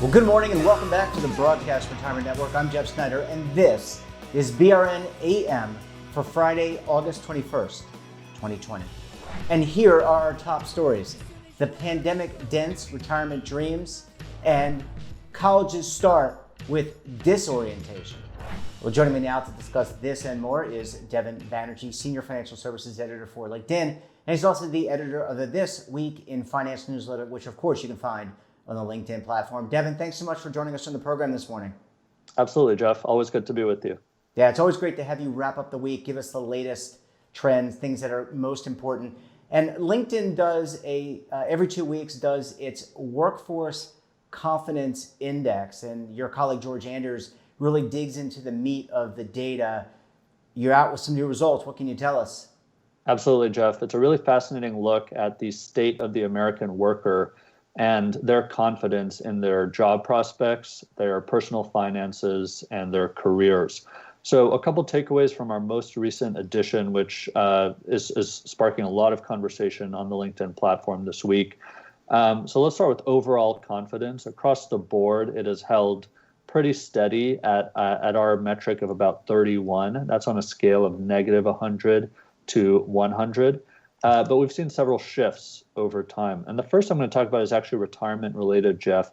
Well, good morning and welcome back to the Broadcast Retirement Network. I'm Jeff Snyder, and this is BRN AM for Friday, August 21st, 2020. And here are our top stories. The pandemic dents retirement dreams, and colleges start with disorientation. Well, joining me now to discuss this and more is Devin Banerjee, Senior Financial Services Editor for LinkedIn, and he's also the editor of the This Week in Finance newsletter, which of course you can find on the LinkedIn platform. Devin, thanks so much for joining us on the program this morning. Absolutely, Jeff. Always good to be with you. Yeah, it's always great to have you wrap up the week, give us the latest trends, things that are most important. And LinkedIn does every 2 weeks does its workforce confidence index, and your colleague George Anders really digs into the meat of the data. You're out with some new results. What can you tell us? Absolutely, Jeff. It's a really fascinating look at the state of the American worker and their confidence in their job prospects, their personal finances, and their careers. So a couple takeaways from our most recent edition, which is sparking a lot of conversation on the LinkedIn platform this week. So let's start with overall confidence. Across the board, it has held pretty steady at our metric of about 31. That's on a scale of negative 100 to 100. But we've seen several shifts over time. And the first I'm going to talk about is actually retirement related, Jeff.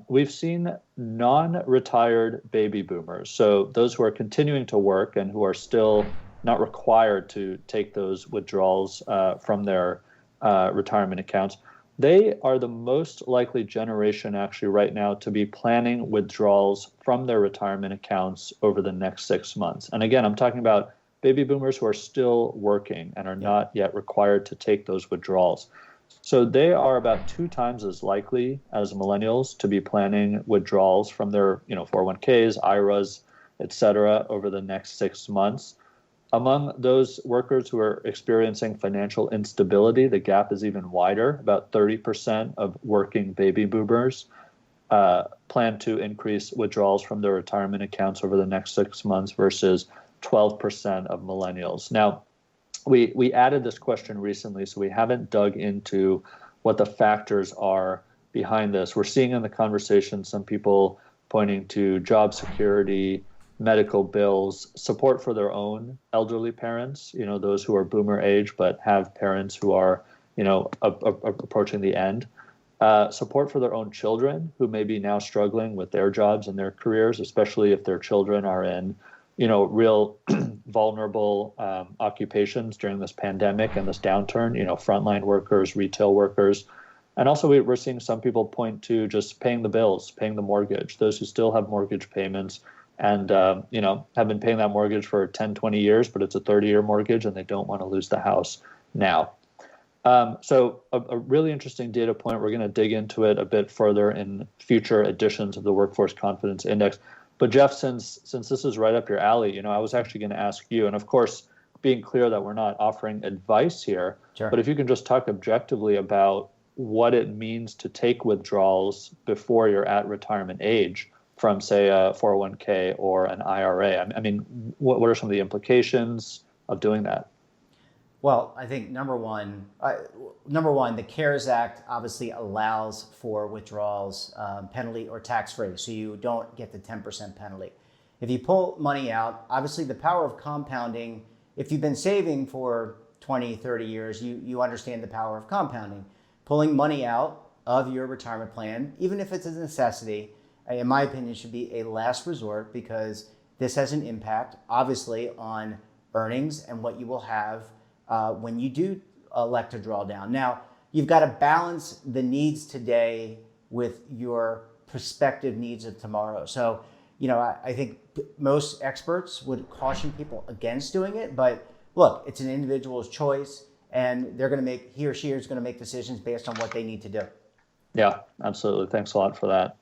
We've seen non-retired baby boomers, so those who are continuing to work and who are still not required to take those withdrawals from their retirement accounts. They are the most likely generation actually right now to be planning withdrawals from their retirement accounts over the next 6 months. And again, I'm talking about baby boomers who are still working and are not yet required to take those withdrawals. So they are about 2 times as likely as millennials to be planning withdrawals from their 401ks, IRAs, et cetera, over the next 6 months. Among those workers who are experiencing financial instability, the gap is even wider. About 30% of working baby boomers plan to increase withdrawals from their retirement accounts over the next 6 months versus 12% of millennials. Now, we added this question recently, so we haven't dug into what the factors are behind this. We're seeing in the conversation some people pointing to job security, medical bills, support for their own elderly parents, those who are boomer age but have parents who are, approaching the end. Support for their own children who may be now struggling with their jobs and their careers, especially if their children are in real vulnerable occupations during this pandemic and this downturn, frontline workers, retail workers. And also we're seeing some people point to just paying the bills, paying the mortgage, those who still have mortgage payments and, have been paying that mortgage for 10, 20 years, but it's a 30-year mortgage and they don't want to lose the house now. So a really interesting data point. We're going to dig into it a bit further in future editions of the Workforce Confidence Index. But Jeff, since this is right up your alley, I was actually going to ask you, and of course, being clear that we're not offering advice here, Sure. But if you can just talk objectively about what it means to take withdrawals before you're at retirement age from, say, a 401k or an IRA. I mean, what are some of the implications of doing that? Well, I think number one, the CARES Act obviously allows for withdrawals penalty or tax-free, so you don't get the 10% penalty. If you pull money out, obviously the power of compounding, if you've been saving for 20, 30 years, you understand the power of compounding. Pulling money out of your retirement plan, even if it's a necessity, in my opinion, should be a last resort because this has an impact, obviously, on earnings and what you will have when you do elect to draw down. Now, you've got to balance the needs today with your prospective needs of tomorrow. So, I think most experts would caution people against doing it. But look, it's an individual's choice, and he or she is going to make decisions based on what they need to do. Yeah, absolutely. Thanks a lot for that.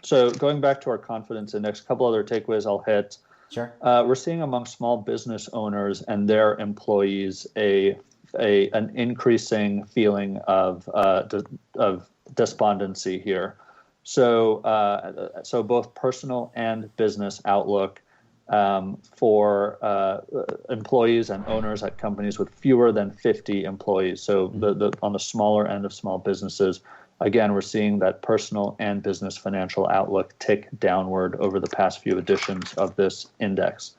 So going back to our confidence index, a couple other takeaways I'll hit. Sure. We're seeing among small business owners and their employees an increasing feeling of despondency here. So both personal and business outlook for employees and owners at companies with fewer than 50 employees. So on the smaller end of small businesses, again, we're seeing that personal and business financial outlook tick downward over the past few editions of this index.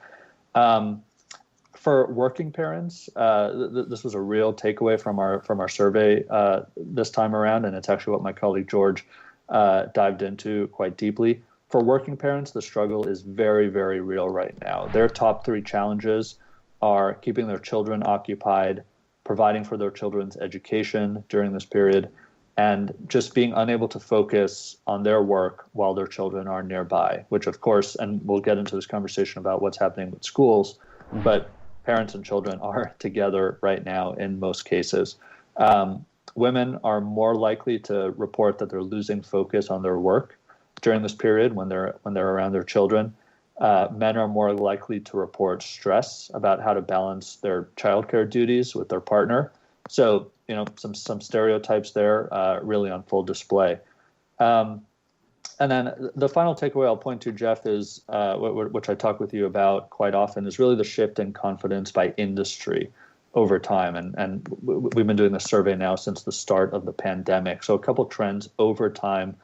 For working parents, this was a real takeaway from our survey this time around, and it's actually what my colleague George dived into quite deeply. For working parents, the struggle is very, very real right now. Their top three challenges are keeping their children occupied, providing for their children's education during this period, and just being unable to focus on their work while their children are nearby, which of course, and we'll get into this conversation about what's happening with schools, but parents and children are together right now in most cases. Women are more likely to report that they're losing focus on their work during this period when they're around their children. Men are more likely to report stress about how to balance their childcare duties with their partner. So, some stereotypes there really on full display. And then the final takeaway I'll point to, Jeff, is which I talk with you about quite often, is really the shift in confidence by industry over time. And we've been doing this survey now since the start of the pandemic. So a couple trends over time.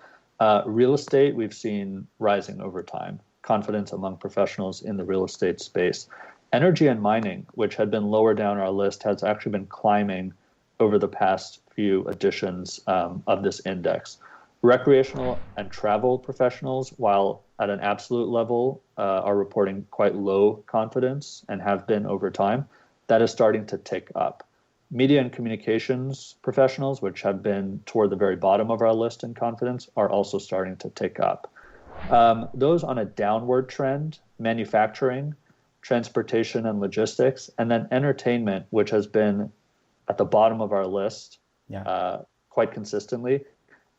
Real estate, we've seen rising over time. Confidence among professionals in the real estate space. Energy and mining, which had been lower down our list, has actually been climbing over the past few editions of this index. Recreational and travel professionals, while at an absolute level, are reporting quite low confidence and have been over time. That is starting to tick up. Media and communications professionals, which have been toward the very bottom of our list in confidence, are also starting to tick up. Those on a downward trend, manufacturing, transportation and logistics, and then entertainment, which has been at the bottom of our list quite consistently,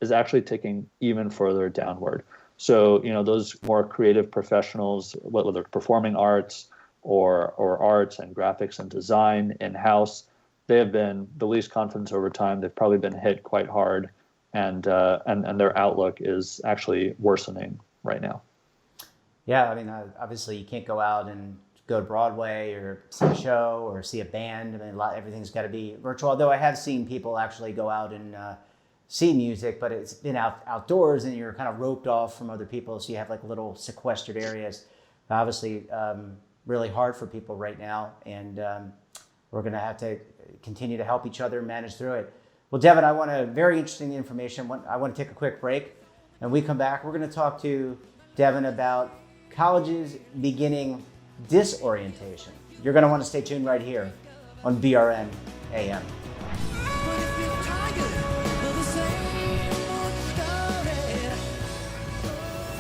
is actually ticking even further downward. So, those more creative professionals, whether performing arts or arts and graphics and design in-house, they have been the least confidence over time. They've probably been hit quite hard, and their outlook is actually worsening right now. Yeah, I mean, obviously you can't go out and go to Broadway or see a show or see a band. I mean, everything's got to be virtual. Although I have seen people actually go out and see music, but it's been outdoors and you're kind of roped off from other people, so you have like little sequestered areas. Obviously, really hard for people right now, and we're going to have to continue to help each other manage through it. Well, Devin, very interesting information. I want to take a quick break, and we come back. We're going to talk to Devin about colleges beginning disorientation. You're going to want to stay tuned right here on BRN AM.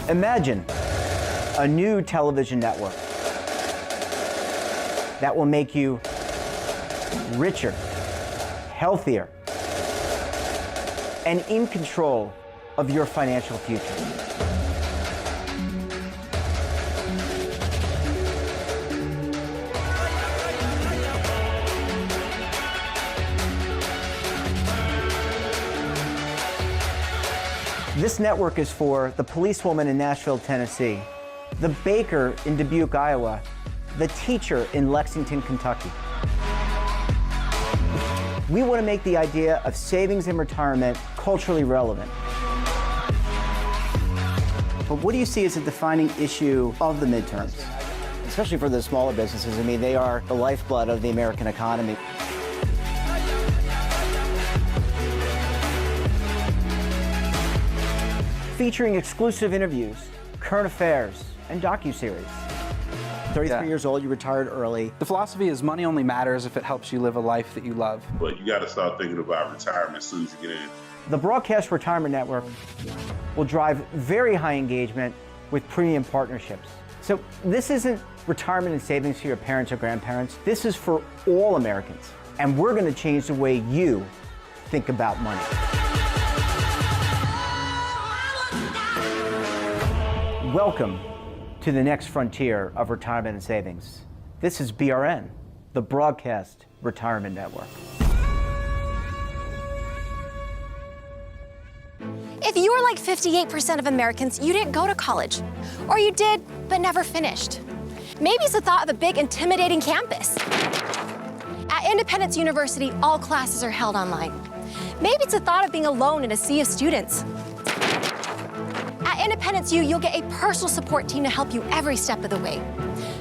Imagine a new television network that will make you richer, healthier, and in control of your financial future. This network is for the policewoman in Nashville, Tennessee, the baker in Dubuque, Iowa, the teacher in Lexington, Kentucky. We want to make the idea of savings and retirement culturally relevant. But what do you see as a defining issue of the midterms? Especially for the smaller businesses. I mean, they are the lifeblood of the American economy. Featuring exclusive interviews, current affairs, and docuseries. 33 years old, you retired early. The philosophy is money only matters if it helps you live a life that you love. But you got to start thinking about retirement as soon as you get in. The Broadcast Retirement Network will drive very high engagement with premium partnerships. So this isn't retirement and savings for your parents or grandparents. This is for all Americans. And we're going to change the way you think about money. Welcome to the next frontier of retirement and savings. This is BRN, the Broadcast Retirement Network. If you are like 58% of Americans, you didn't go to college. Or you did, but never finished. Maybe it's the thought of a big, intimidating campus. At Independence University, all classes are held online. Maybe it's the thought of being alone in a sea of students. At Independence U, you'll get a personal support team to help you every step of the way.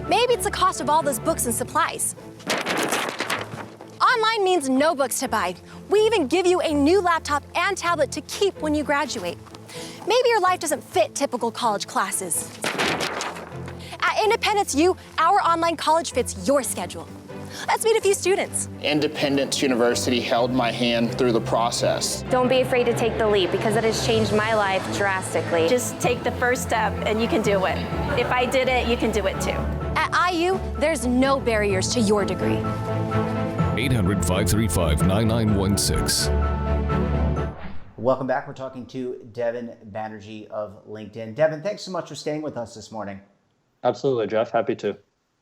Maybe it's the cost of all those books and supplies. Online means no books to buy. We even give you a new laptop and tablet to keep when you graduate. Maybe your life doesn't fit typical college classes. At Independence U, our online college fits your schedule. Let's meet a few students. Independence University held my hand through the process. Don't be afraid to take the leap because it has changed my life drastically. Just take the first step and you can do it. If I did it, you can do it too. At IU, there's no barriers to your degree. 800-535-9916. Welcome back. We're talking to Devin Banerjee of LinkedIn. Devin, thanks so much for staying with us this morning. Absolutely, Jeff. Happy to.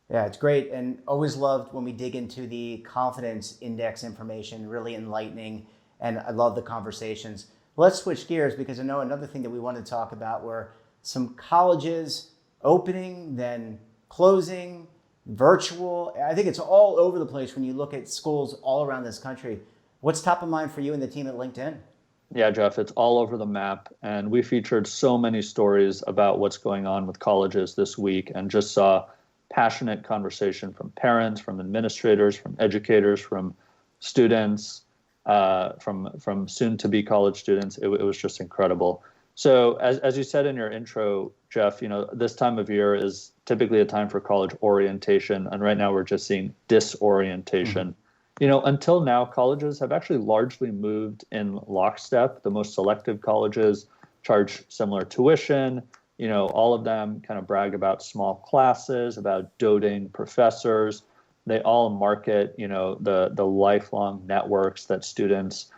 Yeah, it's great, and always loved when we dig into the confidence index information, really enlightening, and I love the conversations. Let's switch gears because I know another thing that we wanted to talk about were some colleges opening, then closing, virtual. I think it's all over the place when you look at schools all around this country. What's top of mind for you and the team at LinkedIn? Yeah, Jeff, it's all over the map. And we featured so many stories about what's going on with colleges this week and just saw passionate conversation from parents, from administrators, from educators, from students, from soon-to-be college students. It was just incredible. So as you said in your intro, Jeff, this time of year is typically a time for college orientation. And right now we're just seeing disorientation. Until now, colleges have actually largely moved in lockstep. The most selective colleges charge similar tuition. All of them kind of brag about small classes, about doting professors. They all market, the lifelong networks that students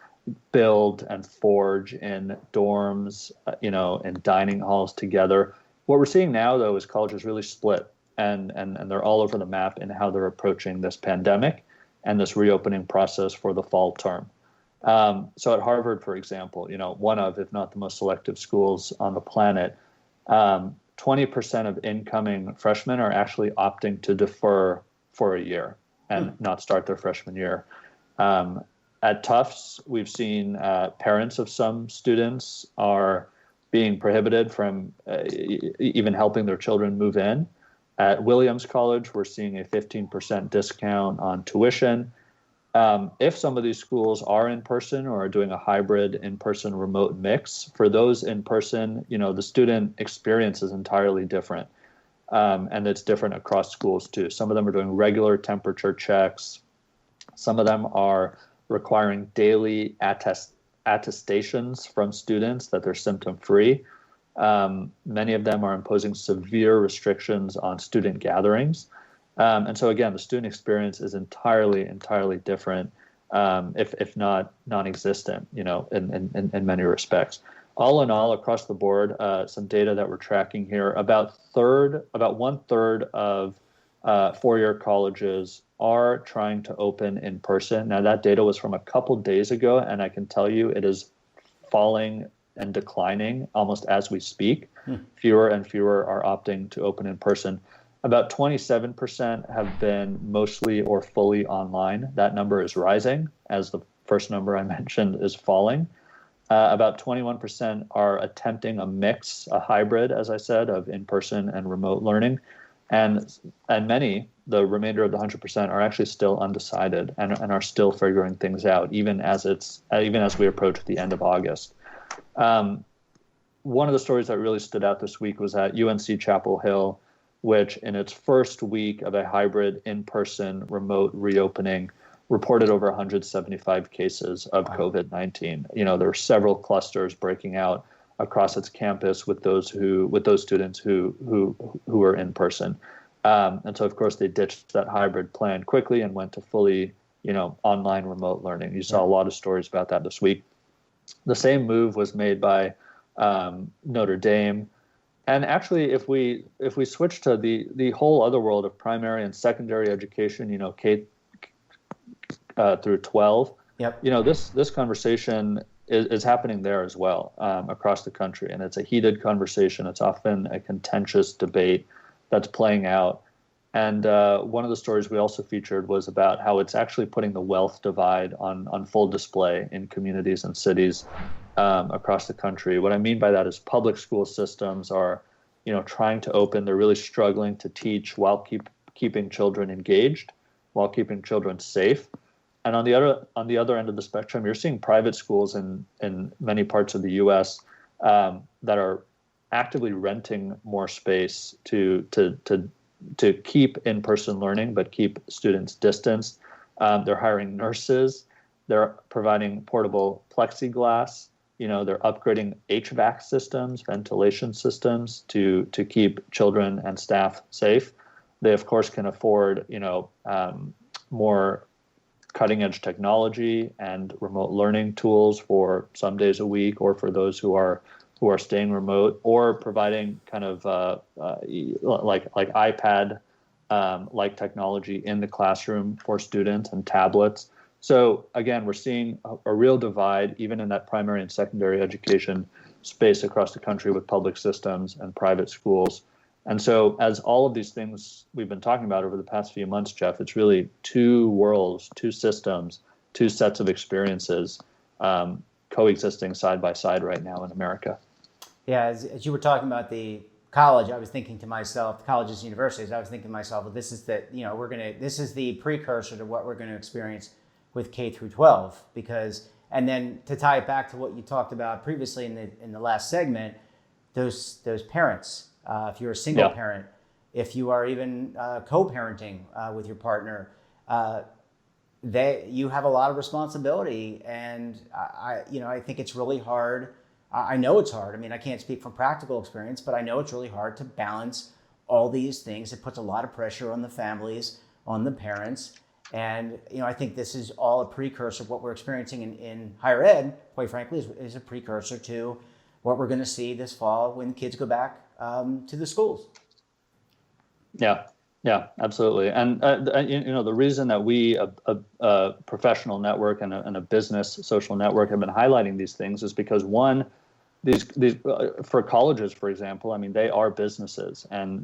build and forge in dorms, in dining halls together. What we're seeing now, though, is colleges really split, and they're all over the map in how they're approaching this pandemic and this reopening process for the fall term. So at Harvard, for example, one of, if not the most selective schools on the planet, 20% of incoming freshmen are actually opting to defer for a year and not start their freshman year. At Tufts, we've seen parents of some students are being prohibited from even helping their children move in. At Williams College, we're seeing a 15% discount on tuition. If some of these schools are in person or are doing a hybrid in-person remote mix, for those in person, the student experience is entirely different. And it's different across schools too. Some of them are doing regular temperature checks. Some of them are requiring daily attestations from students that they're symptom-free. Many of them are imposing severe restrictions on student gatherings. And so again, the student experience is entirely different, if not non-existent, in many respects. All in all, across the board, some data that we're tracking here, about 1/3 of four-year colleges are trying to open in person. Now that data was from a couple days ago, and I can tell you it is falling and declining almost as we speak. Fewer and fewer are opting to open in person. About 27% have been mostly or fully online. That number is rising as the first number I mentioned is falling. About 21% are attempting a mix, a hybrid, as I said, of in-person and remote learning. And many, the remainder of the 100%, are actually still undecided and are still figuring things out, even as we approach the end of August. One of the stories that really stood out this week was at UNC Chapel Hill, which in its first week of a hybrid in-person remote reopening reported over 175 cases of COVID-19. There were several clusters breaking out across its campus with those students who were in person. And so of course they ditched that hybrid plan quickly and went to fully, online remote learning. You saw a lot of stories about that this week. The same move was made by Notre Dame. And actually, if we switch to the whole other world of primary and secondary education, K through 12, this conversation is happening there as well, across the country, and it's a heated conversation. It's often a contentious debate that's playing out. And one of the stories we also featured was about how it's actually putting the wealth divide on full display in communities and cities across the country. What I mean by that is public school systems are, trying to open. They're really struggling to teach while keeping children engaged, while keeping children safe. And on the other end of the spectrum, you're seeing private schools in many parts of the U.S. That are actively renting more space to keep in-person learning, but keep students distanced. They're hiring nurses. They're providing portable plexiglass. They're upgrading HVAC systems, ventilation systems to keep children and staff safe. They, of course, can afford, more cutting-edge technology and remote learning tools for some days a week, or for those who are staying remote, or providing kind of like iPad like technology in the classroom for students, and tablets. So again, we're seeing a real divide even in that primary and secondary education space across the country with public systems and private schools. And so as all of these things we've been talking about over the past few months, Jeff, it's really two worlds, two systems, two sets of experiences coexisting side by side right now in America. Yeah, as you were talking about the college, I was thinking to myself, colleges and universities, I was thinking to myself, well, this is this is the precursor to what we're going to experience with K through 12, and then to tie it back to what you talked about previously in the last segment, those parents, if you're a single parent, if you are even co-parenting with your partner, you have a lot of responsibility, and I think it's really hard. I know it's hard. I mean, I can't speak from practical experience, but I know it's really hard to balance all these things. It puts a lot of pressure on the families, on the parents. And, I think this is all a precursor of what we're experiencing in higher ed, quite frankly, is a precursor to what we're going to see this fall when kids go back to the schools. Yeah, absolutely. And, the reason that we, a professional network and a business social network, have been highlighting these things is because, one, these for colleges, for example, I mean, they are businesses, and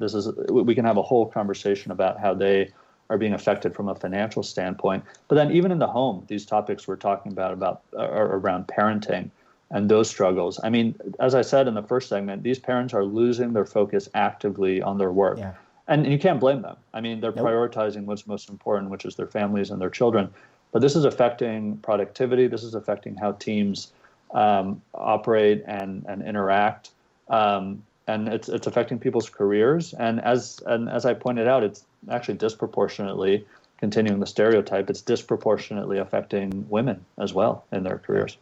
we can have a whole conversation about how they are being affected from a financial standpoint. But then even in the home, these topics we're talking about are around parenting and those struggles. I mean, as I said in the first segment, these parents are losing their focus actively on their work. Yeah. And you can't blame them. I mean, they're prioritizing what's most important, which is their families and their children. But this is affecting productivity. This is affecting how teams operate and interact. And it's affecting people's careers. And as I pointed out, it's actually disproportionately, continuing the stereotype, it's disproportionately affecting women as well in their careers.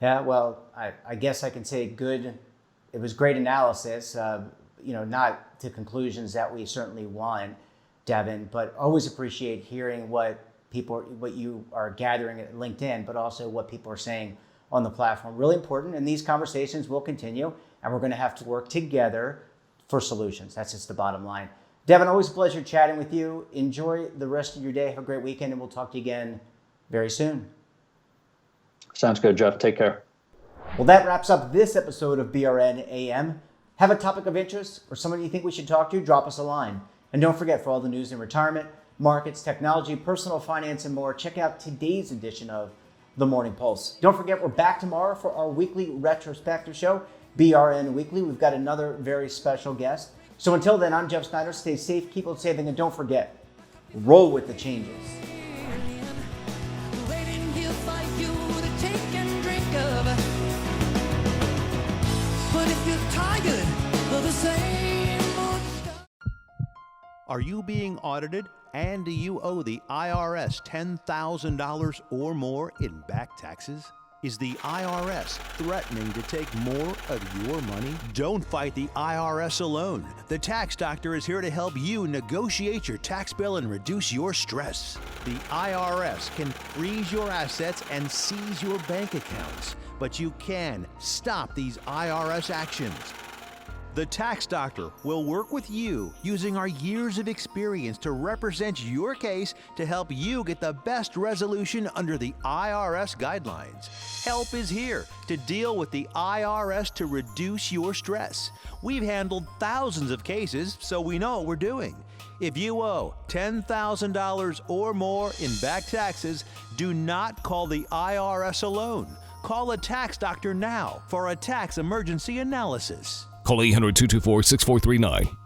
Yeah, well, I guess I can say it was great analysis, not to conclusions that we certainly want, Devin, but always appreciate hearing what you are gathering at LinkedIn, but also what people are saying on the platform. Really important, and these conversations will continue, and we're going to have to work together for solutions. That's just the bottom line. Devin, always a pleasure chatting with you. Enjoy the rest of your day. Have a great weekend, and we'll talk to you again very soon. Sounds good, Jeff. Take care. Well, that wraps up this episode of BRN AM. Have a topic of interest or someone you think we should talk to? Drop us a line. And don't forget, for all the news in retirement, markets, technology, personal finance, and more, check out today's edition of The Morning Pulse. Don't forget, we're back tomorrow for our weekly retrospective show, BRN Weekly. We've got another very special guest. So until then, I'm Jeff Snyder. Stay safe, keep on saving, and don't forget, roll with the changes. Are you being audited and do you owe the IRS $10,000 or more in back taxes? Is the IRS threatening to take more of your money? Don't fight the IRS alone. The Tax Doctor is here to help you negotiate your tax bill and reduce your stress. The IRS can freeze your assets and seize your bank accounts, but you can stop these IRS actions. The Tax Doctor will work with you using our years of experience to represent your case to help you get the best resolution under the IRS guidelines. Help is here to deal with the IRS to reduce your stress. We've handled thousands of cases, so we know what we're doing. If you owe $10,000 or more in back taxes, do not call the IRS alone. Call a tax doctor now for a tax emergency analysis. Call 800-224-6439.